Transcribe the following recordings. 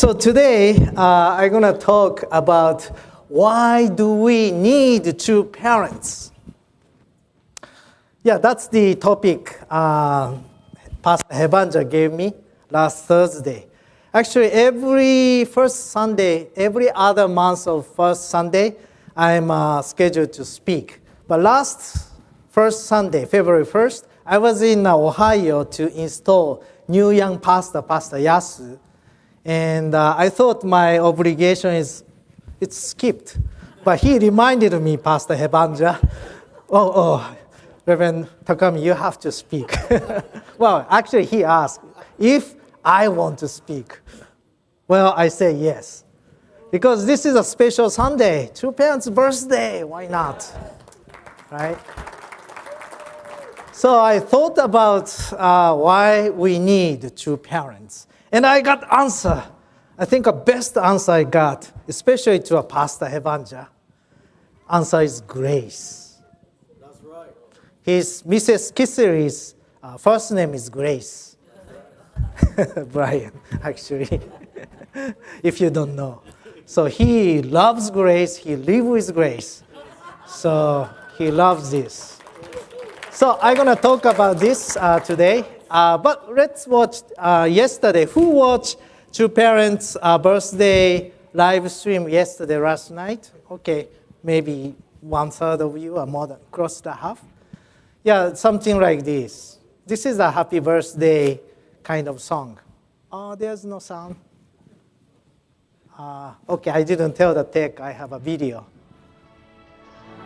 So today, I'm going to talk about why do we need two parents? Yeah, that's the topic Pastor Hebanja gave me last Thursday. Actually, every first Sunday, every other month of first Sunday, I'm scheduled to speak. But first Sunday, February 1st, I was in Ohio to install new young pastor, Pastor Yasu. And I thought my obligation it's skipped. But he reminded me, Pastor Hebanja, Reverend Takami, you have to speak. Well, actually, he asked if I want to speak. Well, I say yes. Because this is a special Sunday, two parents' birthday, why not? Right? So I thought about why we need two parents. And I got answer. I think the best answer I got, especially to a Pastor Hebanja, answer is grace. That's right. His Mrs. Kissery's first name is Grace. Brian, actually, if you don't know. So he loves grace, he lives with grace. So he loves this. So I'm going to talk about this today. But let's watch yesterday. Who watched two parents' birthday live stream yesterday, last night? Okay, maybe 1/3 of you or more than close to half. Yeah, something like this. This is a happy birthday kind of song. Oh, there's no sound. Okay, I didn't tell the tech I have a video.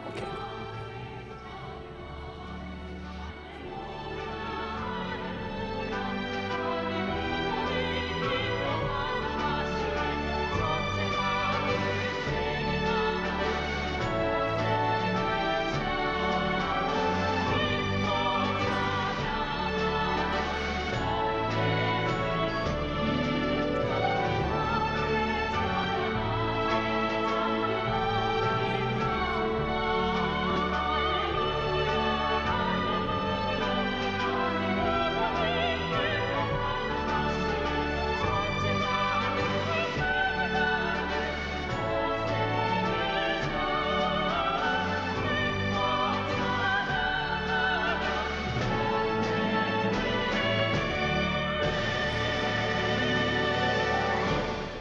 Okay.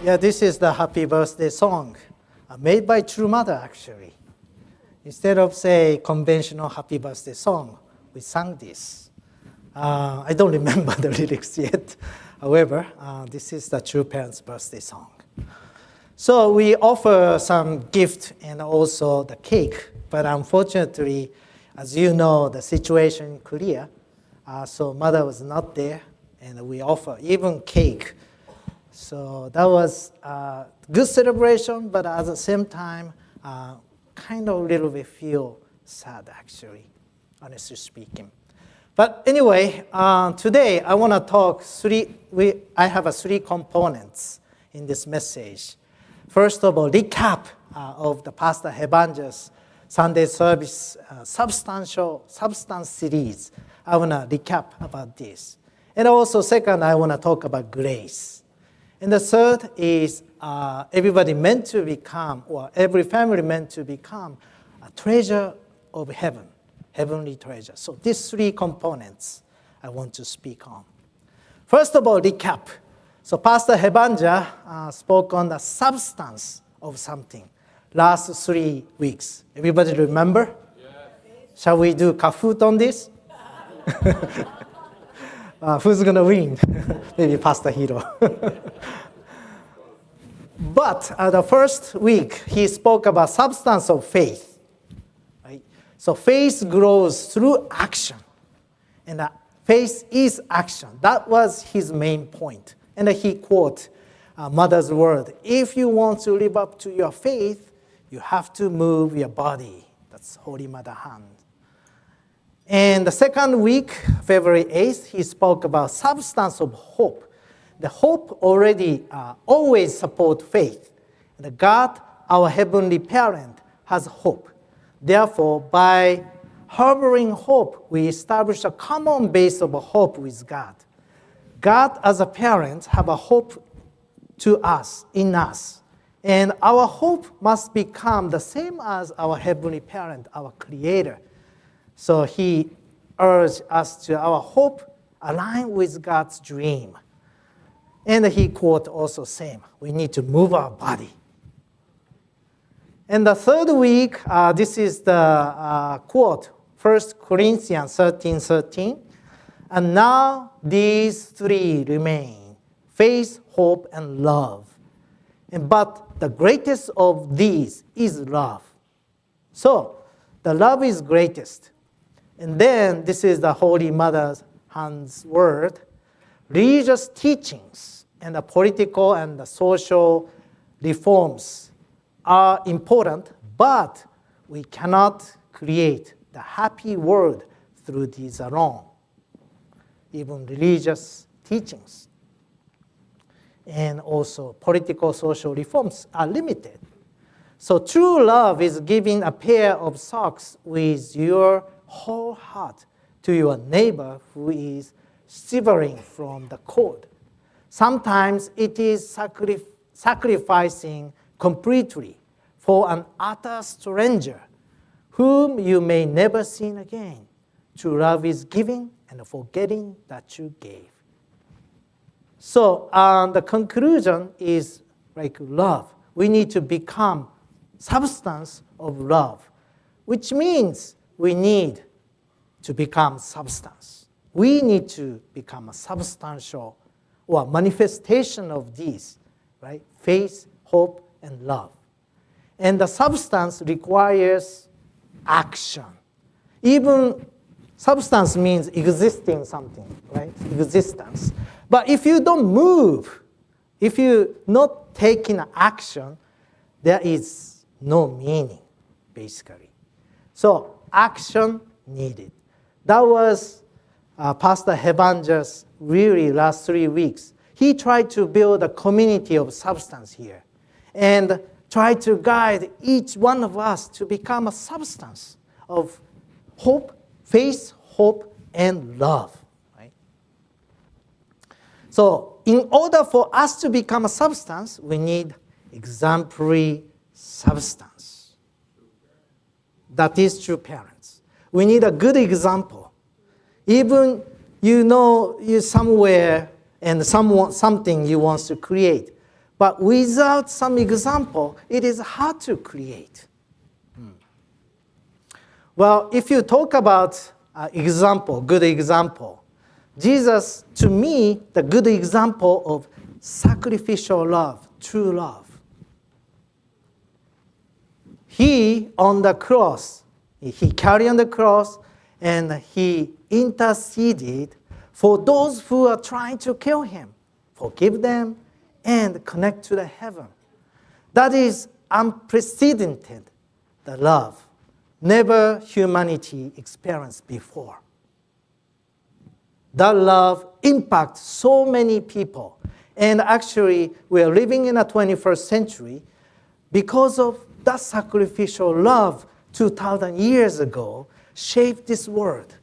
Yeah, this is the happy birthday song, made by True Mother, actually. Instead of, say, conventional happy birthday song, we sang this. I don't remember the lyrics yet. However, this is the True Parents' birthday song. So we offer some gift and also the cake. But unfortunately, as you know, the situation in Korea, so mother was not there, and we offer even cake. So that was a good celebration, but at the same time, kind of a little bit feel sad, actually, honestly speaking. But anyway, today I want to talk I have three components in this message. First of all, recap of the Pastor Hebanja's Sunday service substance series. I want to recap about this. And also, second, I want to talk about grace. And the third is everybody meant to become, or every family meant to become a treasure of heaven, heavenly treasure. So these three components I want to speak on. First of all, recap. So Pastor Hebanja spoke on the substance of something last 3 weeks. Everybody remember? Yes. Shall we do Kahoot on this? Who's going to win? Maybe Pastor Hiro. But the first week, he spoke about substance of faith. Right? So faith grows through action. And faith is action. That was his main point. And he quoted Mother's word. If you want to live up to your faith, you have to move your body. That's Holy Mother hand. And the second week, February 8th, he spoke about substance of hope. The hope already always supports faith. And God, our heavenly parent, has hope. Therefore, by harboring hope, we establish a common base of hope with God. God, as a parent, have a hope to us, in us. And our hope must become the same as our Heavenly Parent, our Creator. So he urged us to our hope align with God's dream. And he quote also same, we need to move our body. And the third week, this is the quote, 1 Corinthians 13:13. And now these three remain, faith, hope, and love. But the greatest of these is love. So the love is greatest. And then this is the Holy Mother Han's word. Religious teachings and the political and the social reforms are important, but we cannot create the happy world through these alone. Even religious teachings and also political social reforms are limited. So true love is giving a pair of socks with your whole heart to your neighbor who is shivering from the cold. Sometimes it is sacrificing completely for an utter stranger whom you may never see again. True love is giving and forgetting that you gave. So the conclusion is like love. We need to become substance of love, which means we need to become substance. We need to become a substantial or manifestation of these, right? Faith, hope, and love. And the substance requires action. Even substance means existing something, right? Existence. But if you don't move, if you're not taking action, there is no meaning, basically. So action needed. That was Pastor Hevanger's really last 3 weeks. He tried to build a community of substance here and try to guide each one of us to become a substance of hope, faith, hope, and love. Right? So in order for us to become a substance, we need exemplary substance. That is true parents. We need a good example. Even you're somewhere and something you want to create. But without some example, it is hard to create. Well, if you talk about example, good example, Jesus, to me, the good example of sacrificial love, true love. He on the cross, he carried on the cross, and he interceded for those who are trying to kill him. Forgive them and connect to the heaven. That is unprecedented, the love. Never humanity experienced before. That love impacts so many people. And actually, we are living in the 21st century because of that sacrificial love 2,000 years ago shaped this world.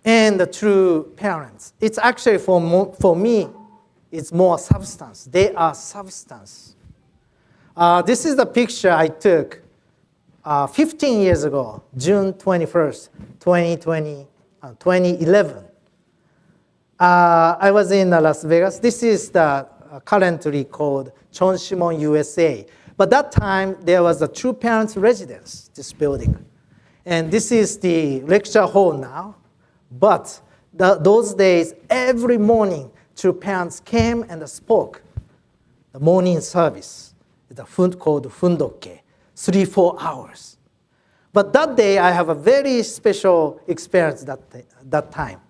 And the true parents. It's actually, for me, it's more substance. They are substance. This is the picture I took 15 years ago, June 21st, 2011. I was in Las Vegas. This is the currently called Chonshimon, USA. But that time, there was a true parents residence, this building. And this is the lecture hall now. But those days, every morning, true parents came and spoke. The morning service, the food called fundokke, 3-4 hours. But that day, I have a very special experience that time.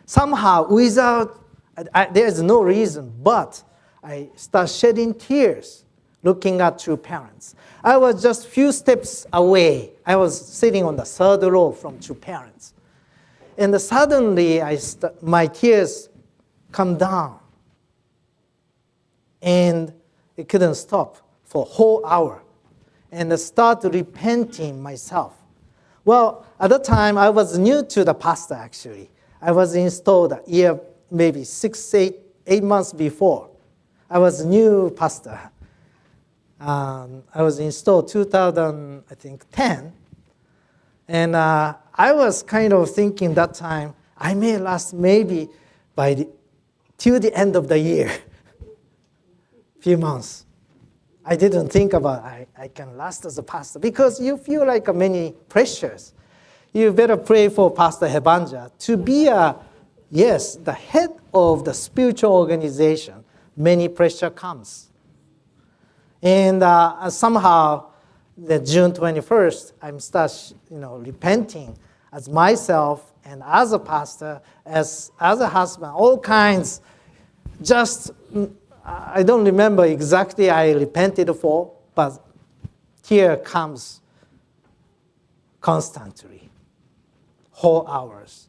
Somehow, there is no reason, but I start shedding tears looking at true parents. I was just few steps away. I was sitting on the third row from true parents. And suddenly, my tears come down. And it couldn't stop for a whole hour. And I started repenting myself. Well, at the time, I was new to the pastor, actually. I was installed a maybe 8 months before. I was a new pastor. I was installed 2010. And I was kind of thinking that time, I may last maybe till the end of the year, few months. I didn't think about I can last as a pastor because you feel like many pressures. You better pray for Pastor Hebanja to be the head of the spiritual organization. Many pressure comes. And somehow, the June 21st, I'm start repenting as myself and as a pastor, as a husband, all kinds. Just I don't remember exactly I repented for, but here comes constantly, whole hours.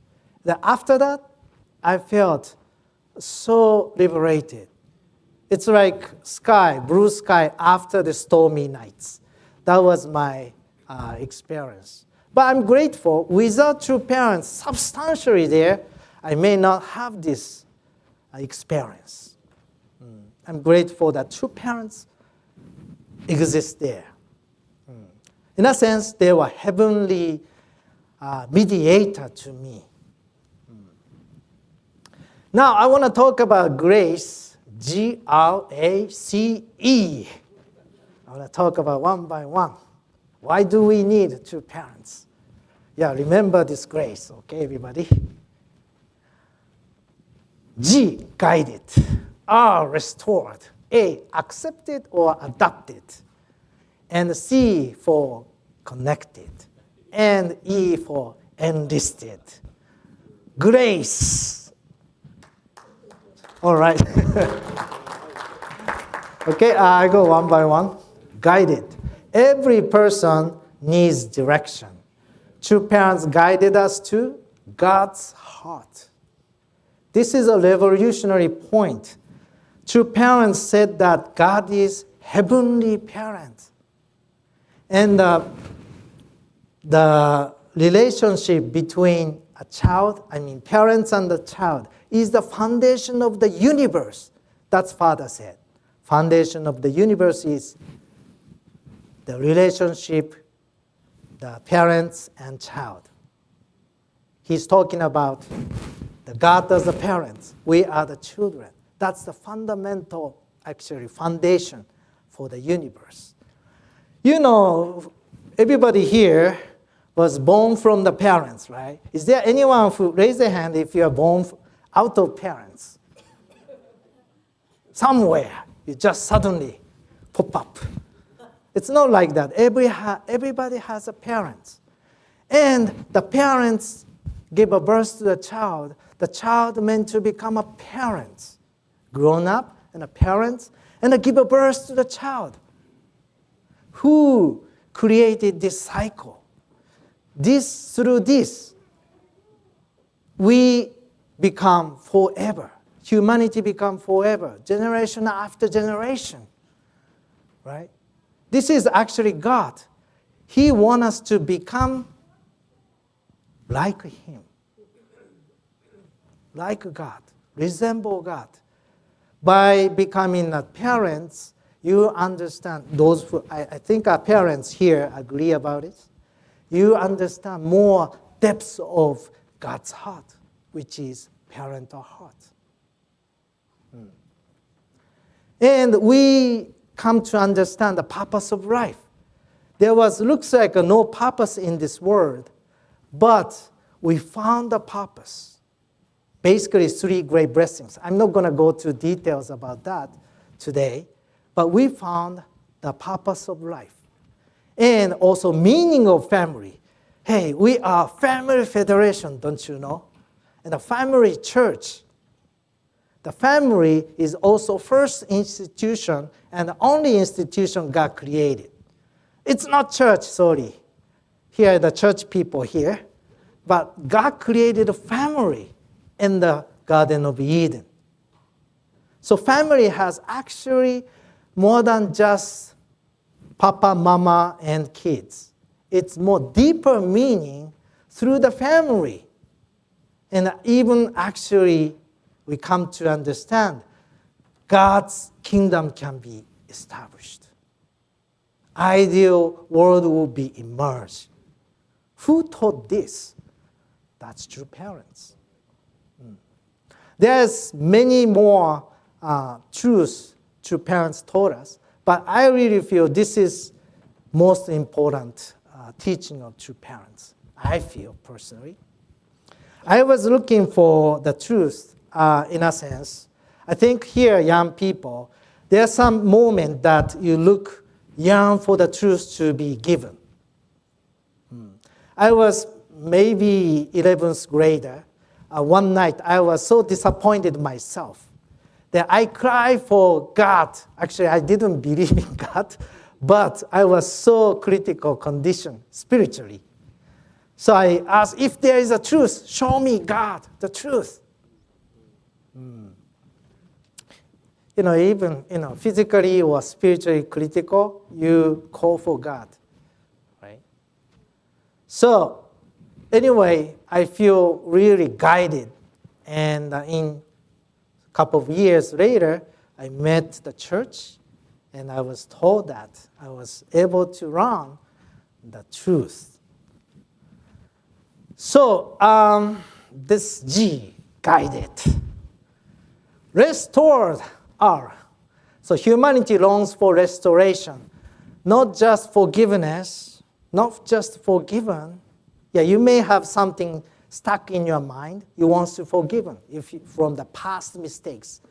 After that, I felt so liberated. It's like sky, blue sky after the stormy nights. That was my experience. But I'm grateful. Without true parents substantially there, I may not have this experience. I'm grateful that true parents exist there. In a sense, they were heavenly mediator to me. Now, I want to talk about grace, Grace. I want to talk about one by one. Why do we need true parents? Yeah, remember this grace, okay, everybody? G, guided. R, restored. A, accepted or adopted. And C for connected. And E for enlisted. Grace. All right. Okay, I go one by one. Guided. Every person needs direction. True parents guided us to God's heart. This is a revolutionary point. True parents said that God is heavenly parent. And the relationship between parents and the child is the foundation of the universe. That's Father said. Foundation of the universe is the relationship, the parents and child. He's talking about the God as the parents. We are the children. That's the fundamental, foundation for the universe. Everybody here was born from the parents, right? Is there anyone who raise their hand if you are born out of parents? Somewhere, you just suddenly pop up. It's not like that. Everybody has a parent. And the parents give a birth to the child. The child meant to become a parent. Grown up and a parent, and give a birth to the child. Who created this cycle? Through this, we become forever. Humanity become forever, generation after generation. Right? This is actually God. He wants us to become like Him. Like God. Resemble God. By becoming parents, you understand those who, I think our parents here agree about it. You understand more depths of God's heart, which is parental heart. And we come to understand the purpose of life. Looks like no purpose in this world, but we found the purpose. Basically, 3 great blessings. I'm not going to go to details about that today, but we found the purpose of life. And also meaning of family. Hey, we are family federation, don't you know? And a family church. The family is also first institution and the only institution God created. It's not church, sorry. Here are the church people here. But God created a family in the Garden of Eden. So family has actually more than just papa, mama, and kids. It's more deeper meaning through the family. And even actually we come to understand God's kingdom can be established. Ideal world will be emerged. Who taught this? That's true parents. There's many more truths true parents taught us, but I really feel this is most important teaching of true parents. I feel personally. I was looking for the truth in a sense. I think here, young people, there's some moment that you yearn for the truth to be given. I was maybe 11th grader. One night, I was so disappointed myself that I cried for God. Actually, I didn't believe in God, but I was so critical condition spiritually. So I asked, if there is a truth, show me God, the truth. Even physically or spiritually critical, you call for God, right? So anyway, I feel really guided, and in a couple of years later, I met the church, and I was told that I was able to learn the truth. So this G, guided, restored are. So humanity longs for restoration, not just forgiveness, not just forgiven. Yeah, you may have something stuck in your mind. You want to forgive from the past mistakes.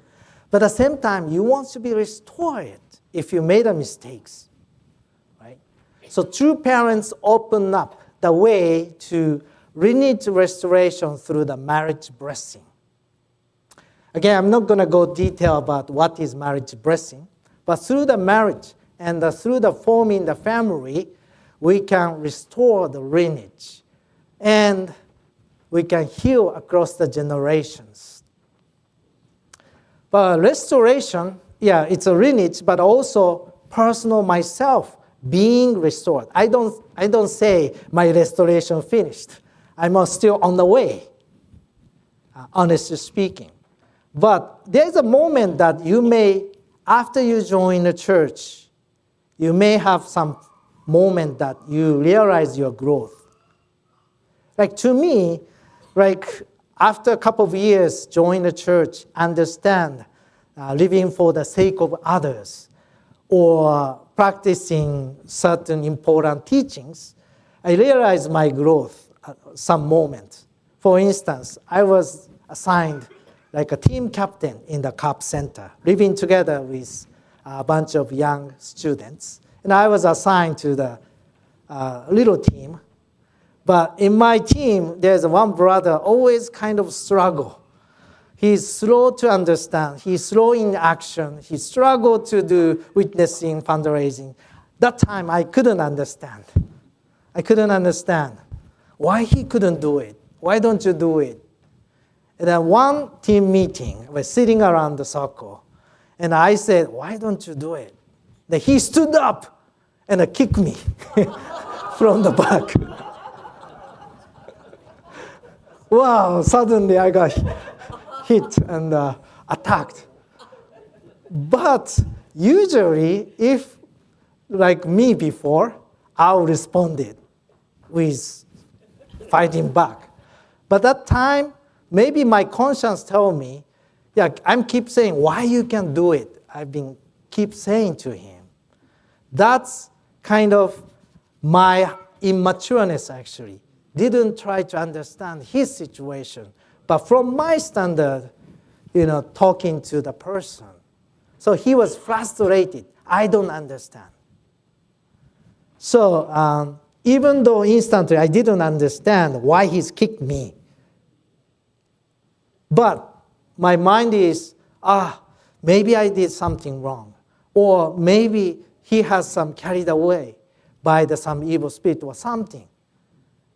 But at the same time, you want to be restored if you made a mistakes, right? So true parents open up the way to lineage restoration through the marriage blessing. Again, I'm not going to go detail about what is marriage blessing, but through the marriage and through the forming the family, we can restore the lineage, and we can heal across the generations. But restoration, yeah, it's a lineage, but also personal myself being restored. I don't say my restoration finished. I'm still on the way, honestly speaking. But there's a moment that you may, after you join the church, you may have some moment that you realize your growth. Like to me, like after a couple of years, join the church, understand living for the sake of others, or practicing certain important teachings, I realized my growth at some moment. For instance, I was assigned like a team captain in the COP Center, living together with a bunch of young students. And I was assigned to the little team. But in my team, there's one brother always kind of struggle. He's slow to understand. He's slow in action. He struggled to do witnessing, fundraising. That time, I couldn't understand. I couldn't understand why he couldn't do it. Why don't you do it? And then one team meeting, we're sitting around the circle, and I said, why don't you do it? Then he stood up and kicked me from the back. Wow, suddenly I got hit and attacked. But usually, if like me before, I'll responded with fighting back. But that time, maybe my conscience told me, yeah, I'm keep saying, why you can do it? I've been keep saying to him. That's kind of my immatureness actually. Didn't try to understand his situation, but from my standard, talking to the person. So he was frustrated. I don't understand. So even though instantly I didn't understand why he's kicked me, but my mind is, maybe I did something wrong. Or maybe he has some carried away by some evil spirit or something.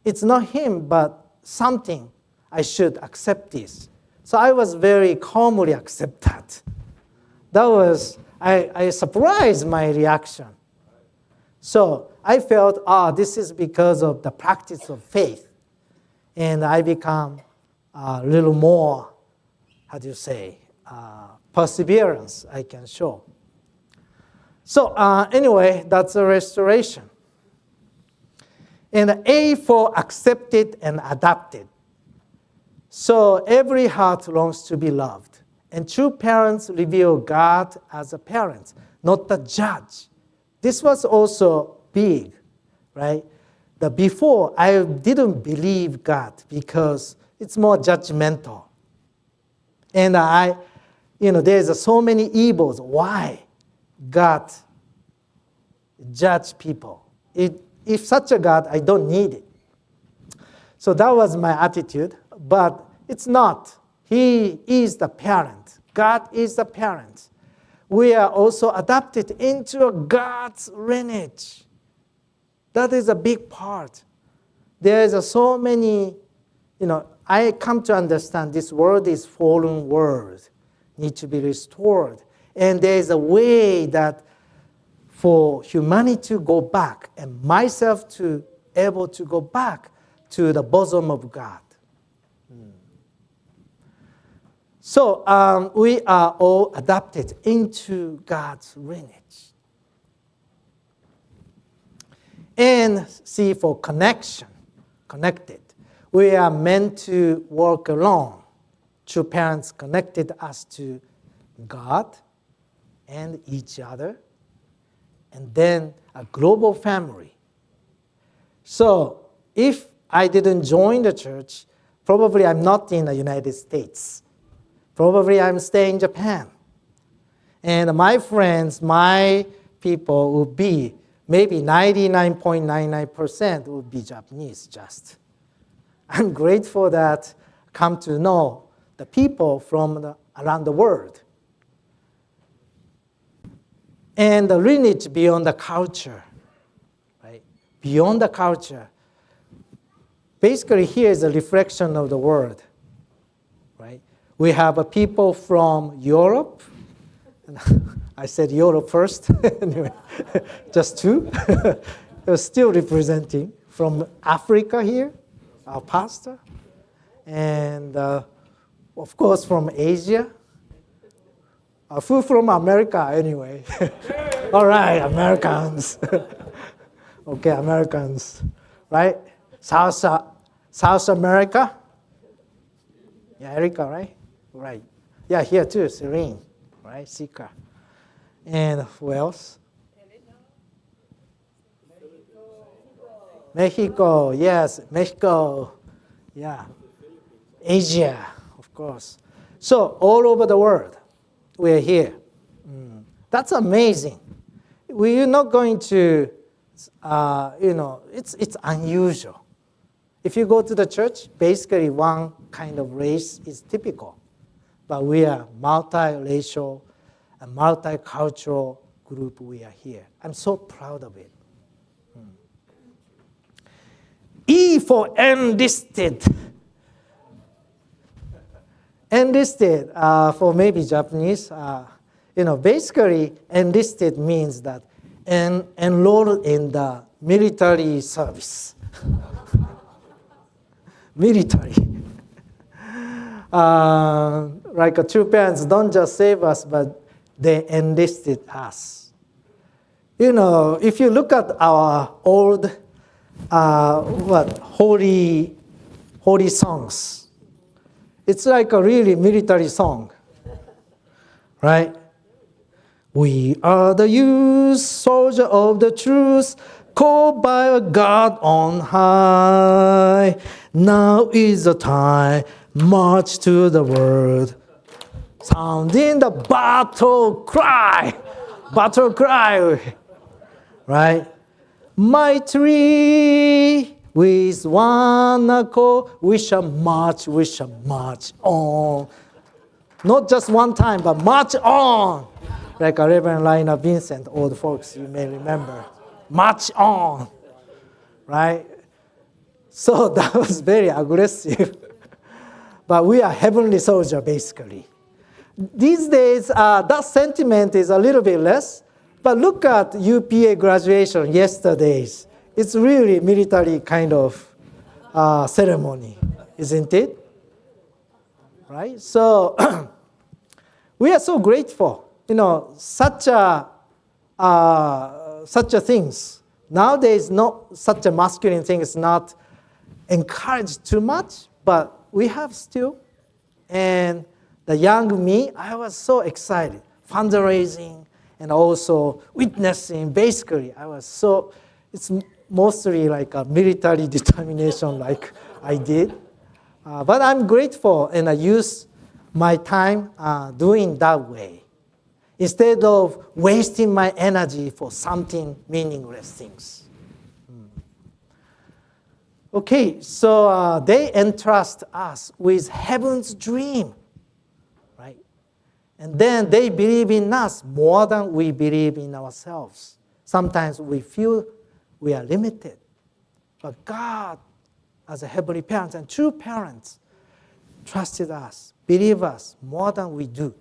It's not him, but something. I should accept this. So I was very calmly accept that. That was, I surprised my reaction. So I felt, this is because of the practice of faith. And I become a little more perseverance I can show. So anyway, that's a restoration. And A for accepted and adopted. So every heart longs to be loved. And true parents reveal God as a parent, not the judge. This was also big, right? Before, I didn't believe God because it's more judgmental. And there's so many evils. Why God judge people? If such a God, I don't need it. So that was my attitude, but it's not. He is the parent. God is the parent. We are also adopted into God's lineage. That is a big part. There is so many, I come to understand this world is fallen world, need to be restored. And there is a way that for humanity to go back and myself to able to go back to the bosom of God. So we are all adopted into God's lineage. And C for connection, connected. We are meant to work alone. True parents connected us to God and each other, and then a global family. So if I didn't join the church, probably I'm not in the United States. Probably I'm staying in Japan. And my friends, my people would be, maybe 99.99% would be Japanese just. I'm grateful that I come to know the people from around the world. And the lineage beyond the culture, right? Beyond the culture. Basically, here is a reflection of the world, right? We have a people from Europe. I said Europe first, anyway, just two. They're still representing from Africa here, our pastor, and of course from Asia. Who from America anyway? All right, Americans. Okay, Americans, right? South America. Yeah, Erica, right? Right. Yeah, here too, Serene, right? Sika. And who else? Mexico, yes, Mexico. Yeah. Asia, of course. So all over the world, we're here. That's amazing. We're not going to, it's unusual. If you go to the church, basically one kind of race is typical. But we are multiracial and multicultural group we are here. I'm so proud of it. E for enlisted. Enlisted, for maybe Japanese, basically enlisted means that enrolled in the military service. Military. Like true parents don't just save us, but they enlisted us. If you look at our old, holy songs, it's like a really military song, right? We are the youth, soldier of the truth, called by a God on high. Now is the time, march to the world, sounding the battle cry, right? Mightily with one accord, we shall march on. Not just one time, but march on. Like a Reverend Lionel Vincent, old folks, you may remember. March on, right? So that was very aggressive. But we are heavenly soldier, basically. These days, that sentiment is a little bit less. But look at UPA graduation yesterday's. It's really military kind of ceremony, isn't it? right? So we are so grateful. Such a things. Nowadays, such a masculine thing is not encouraged too much, but we have still. And the young me, I was so excited. Fundraising and also witnessing. Basically, it's mostly like a military determination like I did. But I'm grateful, and I use my time doing that way, instead of wasting my energy for something meaningless things. Okay, so they entrust us with heaven's dream, right? And then they believe in us more than we believe in ourselves. Sometimes we feel we are limited. But God, as a heavenly parent and true parents, trusted us, believe us more than we do.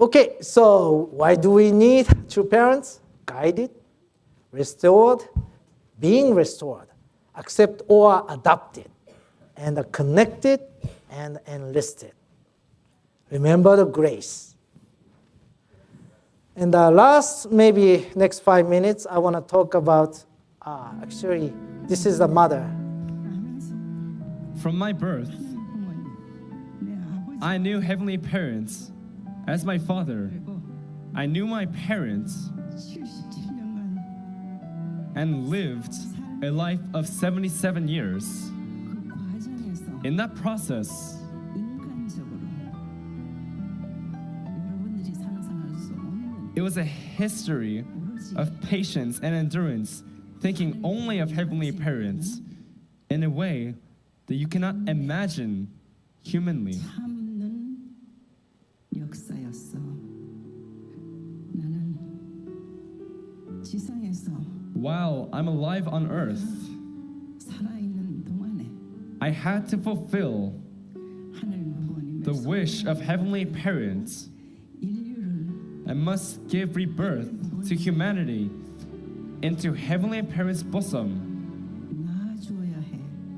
Okay, so why do we need true parents? Guided, restored, being restored, accept or adopted, and connected and enlisted. Remember the grace. And the last, maybe next 5 minutes, I want to talk about, actually, this is the mother. From my birth, I knew heavenly parents as my father. I knew my parents and lived a life of 77 years. In that process, it was a history of patience and endurance, thinking only of heavenly parents in a way that you cannot imagine humanly. While I'm alive on earth, I had to fulfill the wish of heavenly parents and must give rebirth to humanity into heavenly parents' bosom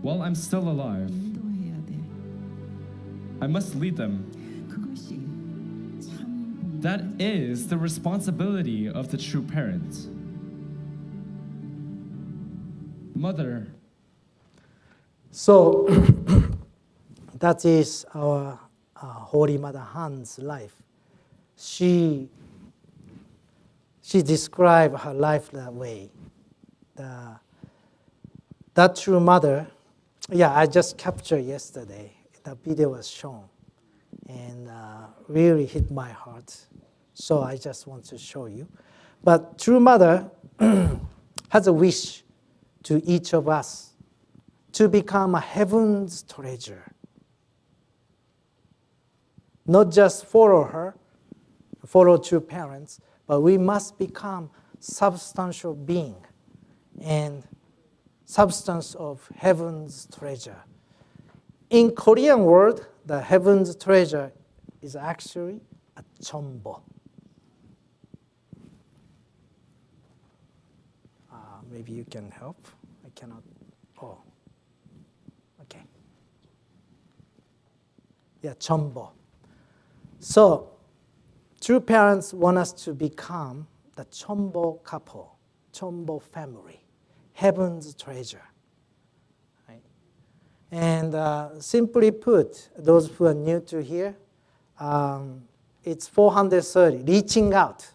while I'm still alive. I must lead them. That is the responsibility of the true parent. Mother. So that is our Holy Mother Han's life. She described her life that way. That true mother, I just captured yesterday. The video was shown and really hit my heart. So I just want to show you. But true mother has a wish to each of us to become a heaven's treasure. Not just follow true parents, but we must become substantial being and substance of heaven's treasure. In Korean word, the heaven's treasure is actually a chombo. Maybe you can help. I cannot. Oh, okay. Yeah, chombo. So, true parents want us to become the chombo couple, chombo family, heaven's treasure. Right? And simply put, those who are new to here, it's 430, reaching out,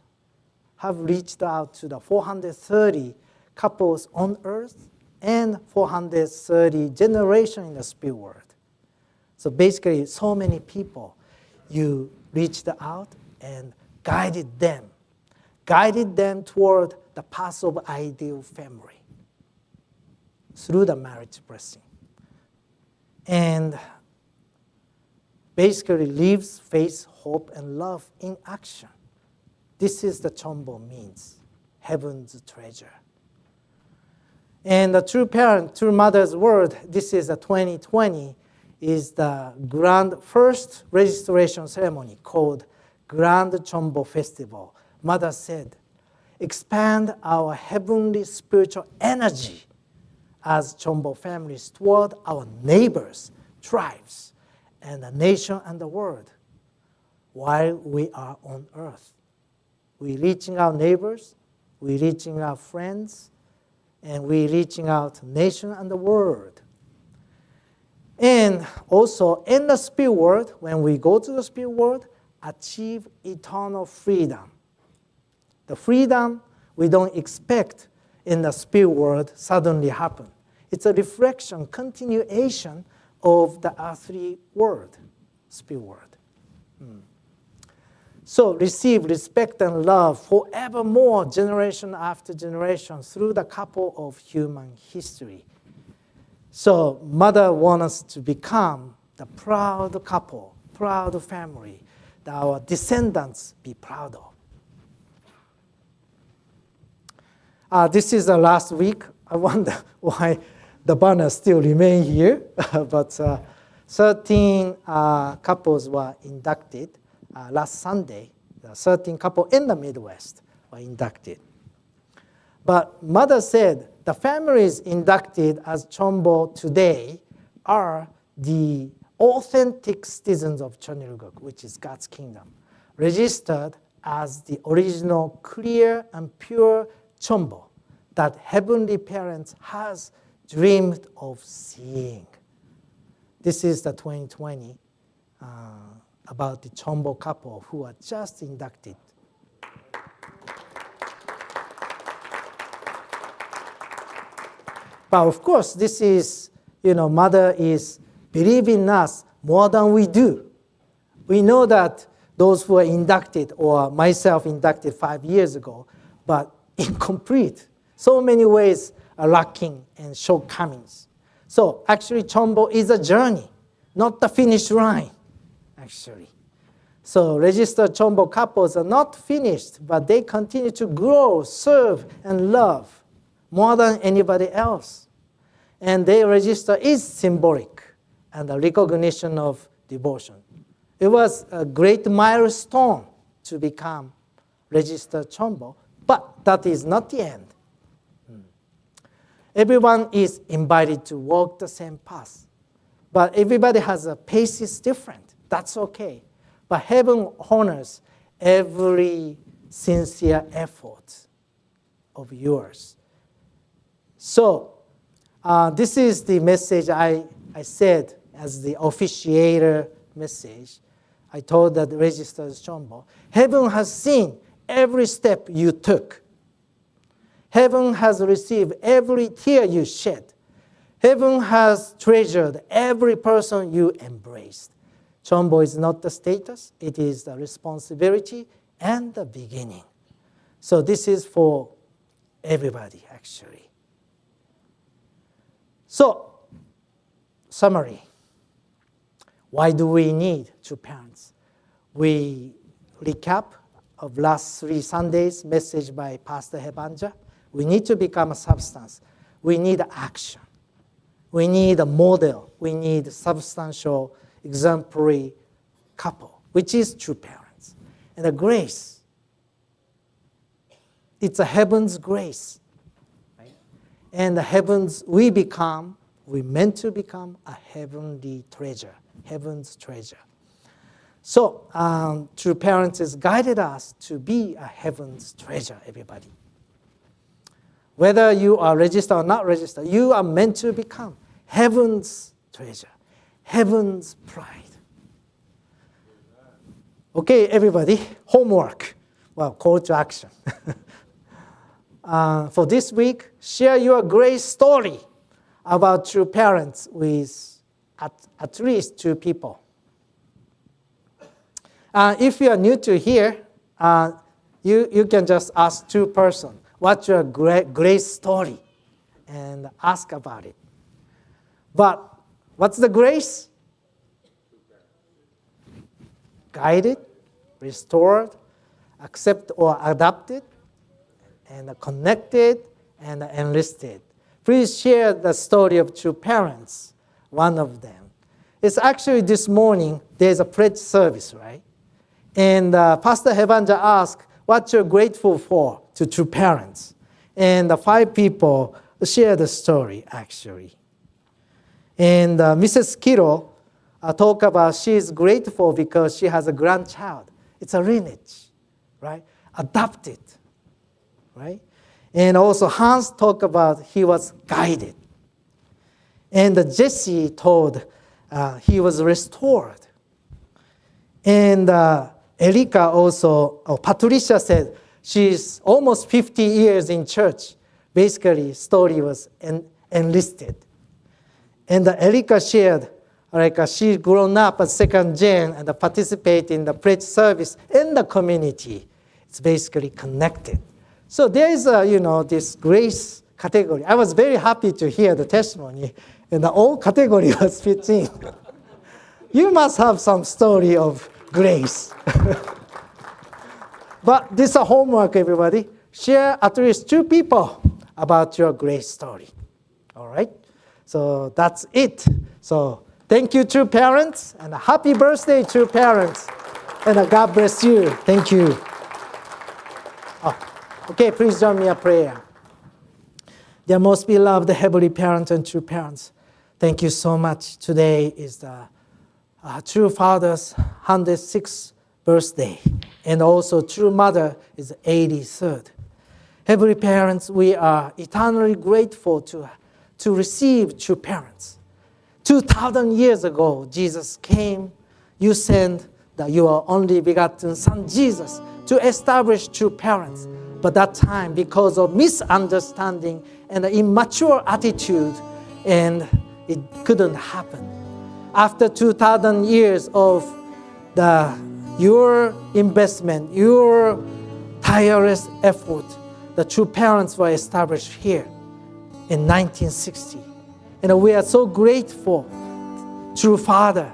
have reached out to the 430 couples on earth and 430 generations in the spirit world. So basically, so many people, you reached out and guided them toward the path of ideal family through the marriage blessing. And basically lives faith, hope, and love in action. This is the chombo means, heaven's treasure. And the true parent, true mother's word, this is a 2020, is the first registration ceremony called Grand Chombo Festival. Mother said, expand our heavenly spiritual energy as Chombo families toward our neighbors, tribes, and the nation and the world while we are on earth. We're reaching our neighbors, we're reaching our friends, and we're reaching out to the nation and the world. And also in the spirit world, when we go to the spirit world, achieve eternal freedom. The freedom we don't expect in the spirit world suddenly happen. It's a reflection, continuation of the earthly world, spirit world. So receive respect and love forevermore, generation after generation, through the couple of human history. So mother wants us to become the proud couple, proud family, that our descendants be proud of. This is the last week. I wonder why the banners still remain here, but 13 couples were inducted last Sunday. The 13 couples in the Midwest were inducted. But mother said the families inducted as Chombo today are the authentic citizens of Cheonilguk, which is God's kingdom, registered as the original clear and pure Chombo that Heavenly Parents has dreamed of seeing. This is the 2020 about the Chombo couple who are just inducted. But of course, this is, mother is believing us more than we do. We know that those who are inducted, or myself inducted 5 years ago, but incomplete. So many ways are lacking and shortcomings. So actually, Chombo is a journey, not the finish line, actually. So registered Chombo couples are not finished, but they continue to grow, serve, and love more than anybody else. And their register is symbolic and a recognition of devotion. It was a great milestone to become registered Chombo, but that is not the end. Everyone is invited to walk the same path, but everybody has a pace is different. That's okay. But heaven honors every sincere effort of yours. So this is the message I said as the officiator message. I told that registered Chombo. Heaven has seen every step you took. Heaven has received every tear you shed. Heaven has treasured every person you embraced. Chombo is not the status, it is the responsibility and the beginning. So this is for everybody, actually. So, summary. Why do we need two parents? We recap of last 3 Sundays message by Pastor Hebanja. We need to become a substance. We need action. We need a model. We need a substantial, exemplary couple, which is true parents. And the grace, it's a heaven's grace. Right? And the heavens, we meant to become a heavenly treasure, heaven's treasure. So true parents has guided us to be a heaven's treasure, everybody. Whether you are registered or not registered, you are meant to become heaven's treasure, heaven's pride. Okay, everybody, homework. Well, call to action. For this week, share your great story about true parents with at least 2 people. If you are new to here, you can just ask 2 persons, what's your great story? And ask about it. But what's the grace? Guided, restored, accepted or adopted, and connected, and enlisted. Please share the story of true parents, one of them. It's actually this morning, there's a pledge service, right? And Pastor Hevanja asked, what you're grateful for to true parents? And the 5 people share the story, actually. And Mrs. Kiro talk about she is grateful because she has a grandchild. It's a lineage, right? Adopted, right? And also Hans talked about he was guided. And Jesse told he was restored. And Erika also, Patricia said she's almost 50 years in church. Basically, story was enlisted. And Erika shared, like she grown up as second gen and participate in the pledge service in the community. It's basically connected. So there is this grace category. I was very happy to hear the testimony, and the all category was fit in. You must have some story of grace. But this is a homework, everybody. Share at least 2 people about your grace story. All right? So that's it. So thank you to parents, and a happy birthday to parents. And God bless you. Thank you. Okay, please join me in prayer. Dear most beloved Heavenly Parents and true parents, thank you so much. Today is the true Father's 106th birthday, and also true Mother is 83rd. Heavenly Parents, we are eternally grateful to receive true parents. 2,000 years ago, Jesus came. You sent your only begotten Son, Jesus, to establish true parents. But that time, because of misunderstanding and immature attitude, and it couldn't happen. After 2,000 years of your investment, your tireless effort, the true parents were established here in 1960. And we are so grateful, true Father,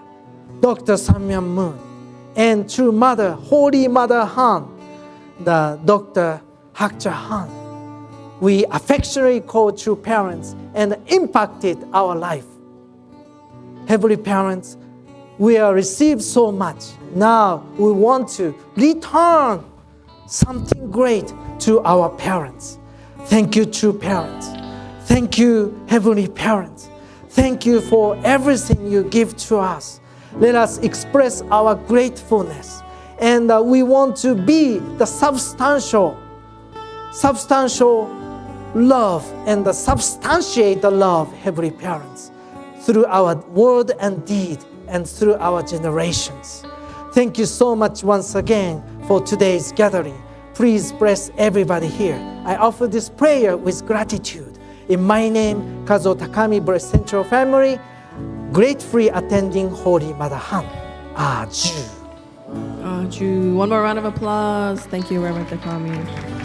Dr. Samyang Moon, and true Mother, Holy Mother Han, the Dr. Hakcha Han. We affectionately call true parents and impacted our life. Heavenly Parents, we have received so much. Now we want to return something great to our parents. Thank you, true parents. Thank you, Heavenly Parents. Thank you for everything you give to us. Let us express our gratefulness. And we want to be the substantial love and substantiate the love, Heavenly Parents, through our word and deed and through our generations. Thank you so much once again for today's gathering. Please bless everybody here. I offer this prayer with gratitude. In my name, Kazuo Takami, bless Central Family, gratefully attending Holy Mother Han. Aju. One more round of applause. Thank you, Reverend Takami.